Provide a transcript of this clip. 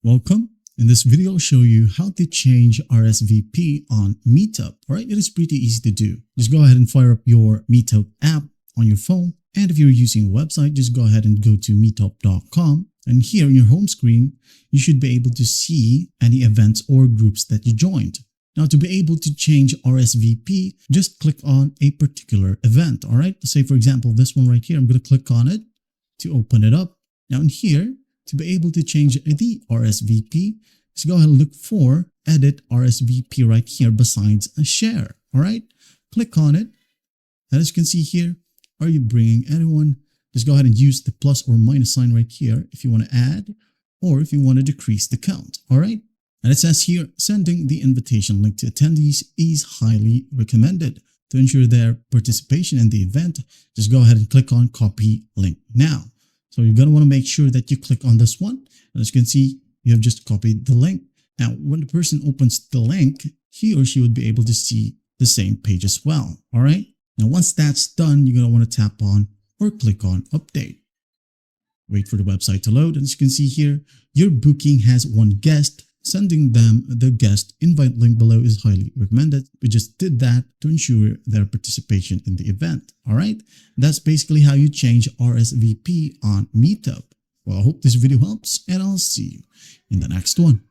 Welcome. In this video, I'll show you how to change RSVP on Meetup. Alright, it is pretty easy to do. Just go ahead and fire up your Meetup app on your phone. And if you're using a website, just go ahead and go to meetup.com. And here on your home screen, you should be able to see any events or groups that you joined. Now, to be able to change RSVP, just click on a particular event. Alright, say for example, this one right here, I'm going to click on it to open it up. Now in here, to be able to change the RSVP, just go ahead and look for edit RSVP right here besides a share. All right, click on it. And as you can see here, are you bringing anyone? Just go ahead and use the plus or minus sign right here if you want to add or if you want to decrease the count. All right. And it says here, sending the invitation link to attendees is highly recommended. To ensure their participation in the event, just go ahead and click on copy link now. So you're going to want to make sure that you click on this one. And as you can see, you have just copied the link. Now, when the person opens the link, he or she would be able to see the same page as well. All right. Now, once that's done, you're going to want to tap on or click on update. Wait for the website to load. And as you can see here, your booking has one guest. Sending them the guest invite link below is highly recommended. We just did that to ensure their participation in the event. All right. That's basically how you change RSVP on Meetup. Well, I hope this video helps and I'll see you in the next one.